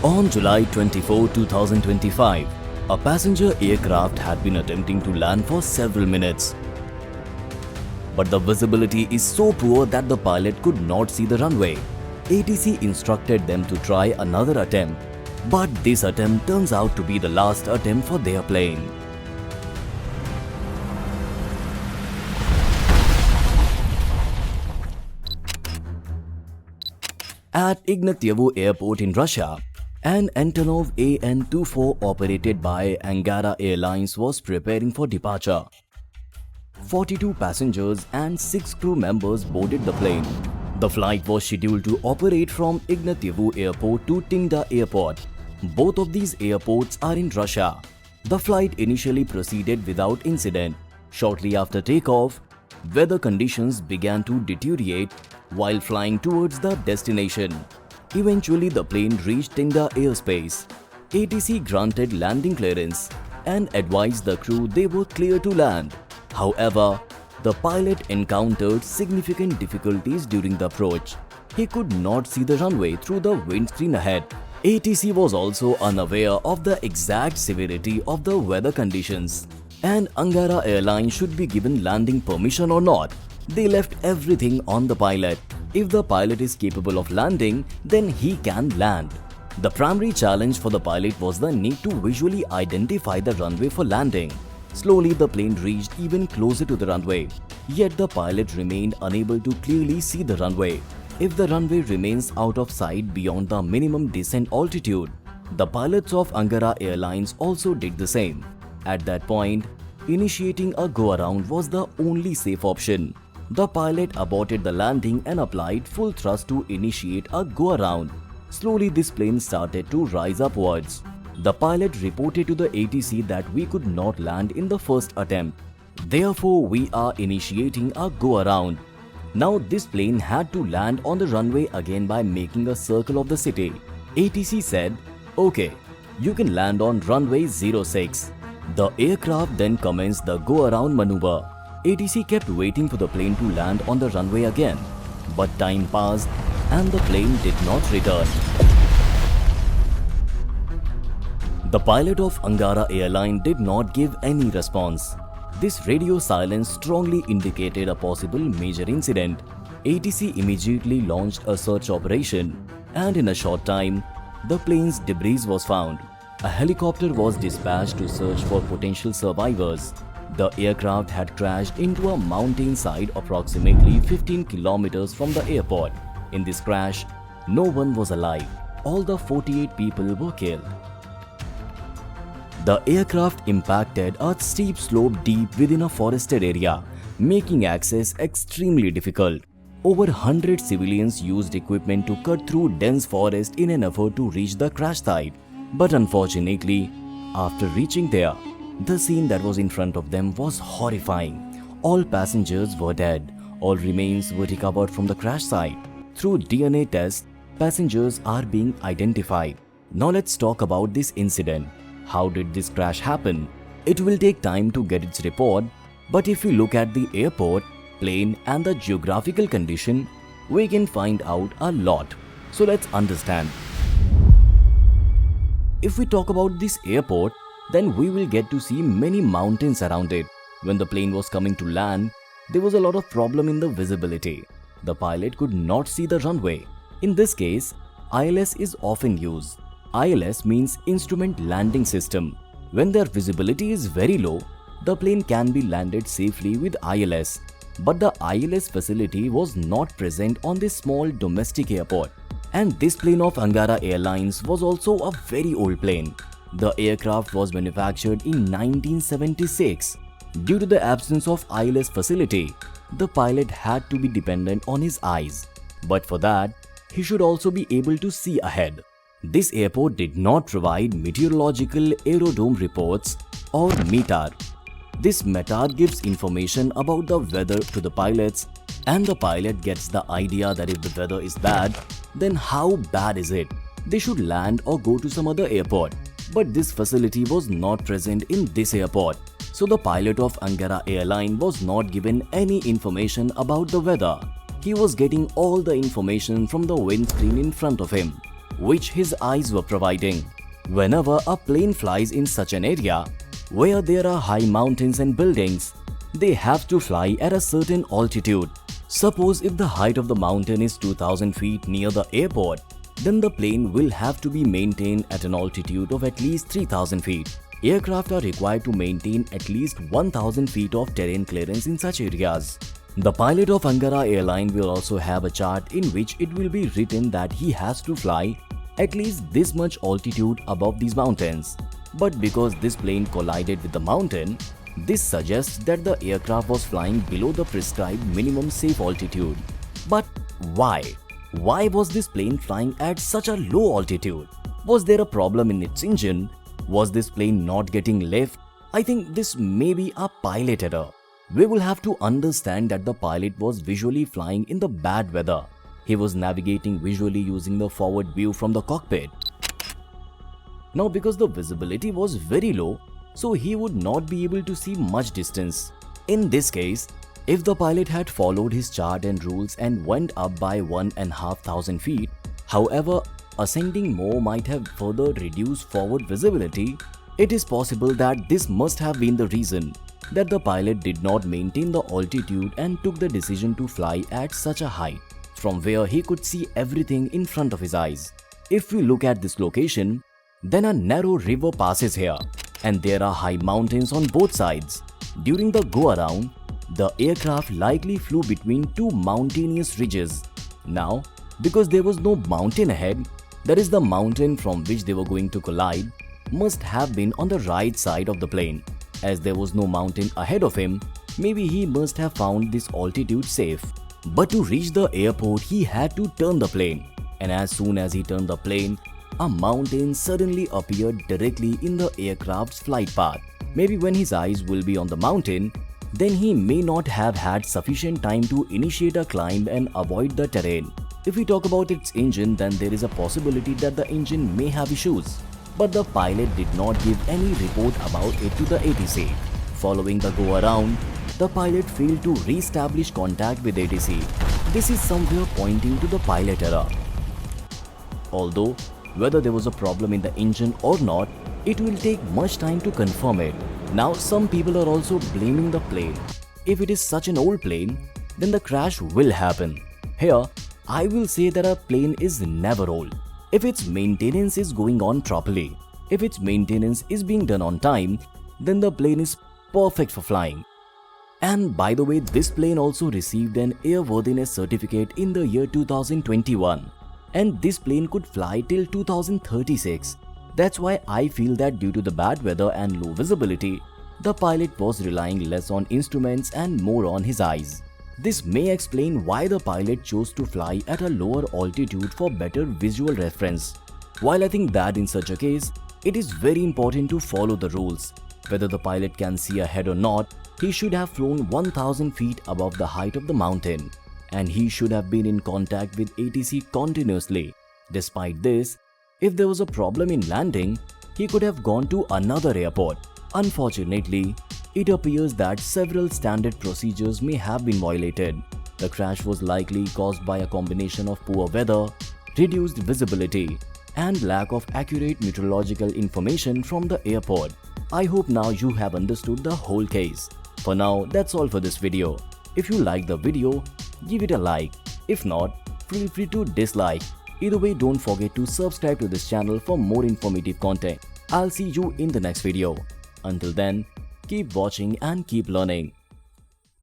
On July 24, 2025, a passenger aircraft had been attempting to land for several minutes. But the visibility is so poor that the pilot could not see the runway. ATC instructed them to try another attempt, but this attempt turns out to be the last attempt for their plane. At Ignatyevo Airport in Russia, an Antonov An-24 operated by Angara Airlines was preparing for departure. 42 passengers and 6 crew members boarded the plane. The flight was scheduled to operate from Ignatyevo Airport to Tynda Airport. Both of these airports are in Russia. The flight initially proceeded without incident. Shortly after takeoff, weather conditions began to deteriorate while flying towards the destination. Eventually, the plane reached Tynda airspace. ATC granted landing clearance and advised the crew they were clear to land. However, the pilot encountered significant difficulties during the approach. He could not see the runway through the windscreen ahead. ATC was also unaware of the exact severity of the weather conditions, and Angara Airlines should be given landing permission or not. They left everything on the pilot. If the pilot is capable of landing, then he can land. The primary challenge for the pilot was the need to visually identify the runway for landing. Slowly, the plane reached even closer to the runway, yet the pilot remained unable to clearly see the runway. If the runway remains out of sight beyond the minimum descent altitude, the pilots of Angara Airlines also did the same. At that point, initiating a go-around was the only safe option. The pilot aborted the landing and applied full thrust to initiate a go-around. Slowly, this plane started to rise upwards. The pilot reported to the ATC that we could not land in the first attempt. Therefore, we are initiating a go-around. Now, this plane had to land on the runway again by making a circle of the city. ATC said, "Okay, you can land on runway 06. The aircraft then commenced the go-around maneuver. ATC kept waiting for the plane to land on the runway again, but time passed and the plane did not return. The pilot of Angara Airlines did not give any response. This radio silence strongly indicated a possible major incident. ATC immediately launched a search operation, and in a short time, the plane's debris was found. A helicopter was dispatched to search for potential survivors. The aircraft had crashed into a mountainside approximately 15 kilometers from the airport. In this crash, no one was alive. All the 48 people were killed. The aircraft impacted a steep slope deep within a forested area, making access extremely difficult. Over 100 civilians used equipment to cut through dense forest in an effort to reach the crash site. But unfortunately, after reaching there, the scene that was in front of them was horrifying. All passengers were dead. All remains were recovered from the crash site. Through DNA tests, passengers are being identified. Now let's talk about this incident. How did this crash happen? It will take time to get its report, but if we look at the airport, plane and the geographical condition, we can find out a lot. So let's understand. If we talk about this airport, then we will get to see many mountains around it. When the plane was coming to land, there was a lot of problem in the visibility. The pilot could not see the runway. In this case, ILS is often used. ILS means Instrument Landing System. When their visibility is very low, the plane can be landed safely with ILS. But the ILS facility was not present on this small domestic airport. And this plane of Angara Airlines was also a very old plane. The aircraft was manufactured in 1976. Due to the absence of ILS facility, the pilot had to be dependent on his eyes. But for that, he should also be able to see ahead. This airport did not provide meteorological aerodrome reports or METAR. This METAR gives information about the weather to the pilots, and the pilot gets the idea that if the weather is bad, then how bad is it? They should land or go to some other airport. But this facility was not present in this airport. So the pilot of Angara Airlines was not given any information about the weather. He was getting all the information from the windscreen in front of him. which his eyes were providing. Whenever a plane flies in such an area where there are high mountains and buildings, they have to fly at a certain altitude. Suppose if the height of the mountain is 2000 feet near the airport, then the plane will have to be maintained at an altitude of at least 3000 feet. Aircraft are required to maintain at least 1000 feet of terrain clearance in such areas. The pilot of Angara Airline will also have a chart in which it will be written that he has to fly at least this much altitude above these mountains. But because this plane collided with the mountain, this suggests that the aircraft was flying below the prescribed minimum safe altitude. But why? Why was this plane flying at such a low altitude? Was there a problem in its engine? Was this plane not getting lift? I think this may be a pilot error. We will have to understand that the pilot was visually flying in the bad weather. He was navigating visually using the forward view from the cockpit. Now, because the visibility was very low, so he would not be able to see much distance. In this case, if the pilot had followed his chart and rules and went up by 1,500 feet, however, ascending more might have further reduced forward visibility, it is possible that this must have been the reason that the pilot did not maintain the altitude and took the decision to fly at such a height, from where he could see everything in front of his eyes. If we look at this location, then a narrow river passes here, and there are high mountains on both sides. During the go-around, the aircraft likely flew between two mountainous ridges. Now, because there was no mountain ahead, that is, the mountain from which they were going to collide must have been on the right side of the plane. As there was no mountain ahead of him, maybe he must have found this altitude safe. But to reach the airport, he had to turn the plane. And as soon as he turned the plane, a mountain suddenly appeared directly in the aircraft's flight path. Maybe when his eyes will be on the mountain, then he may not have had sufficient time to initiate a climb and avoid the terrain. If we talk about its engine, then there is a possibility that the engine may have issues. But the pilot did not give any report about it to the ATC. Following the go-around, the pilot failed to re-establish contact with ATC. This is somewhere pointing to the pilot error. Although, whether there was a problem in the engine or not, it will take much time to confirm it. Now, some people are also blaming the plane. If it is such an old plane, then the crash will happen. Here, I will say that a plane is never old. If its maintenance is going on properly, if its maintenance is being done on time, then the plane is perfect for flying. And by the way, this plane also received an airworthiness certificate in the year 2021. And this plane could fly till 2036. That's why I feel that due to the bad weather and low visibility, the pilot was relying less on instruments and more on his eyes. This may explain why the pilot chose to fly at a lower altitude for better visual reference. While I think that in such a case, it is very important to follow the rules. Whether the pilot can see ahead or not, he should have flown 1000 feet above the height of the mountain, and he should have been in contact with ATC continuously. Despite this, if there was a problem in landing, he could have gone to another airport. Unfortunately, it appears that several standard procedures may have been violated. The crash was likely caused by a combination of poor weather, reduced visibility, and lack of accurate meteorological information from the airport. I hope now you have understood the whole case. For now, that's all for this video. If you like the video, give it a like. If not, feel free to dislike. Either way, don't forget to subscribe to this channel for more informative content. I'll see you in the next video. Until then, keep watching and keep learning.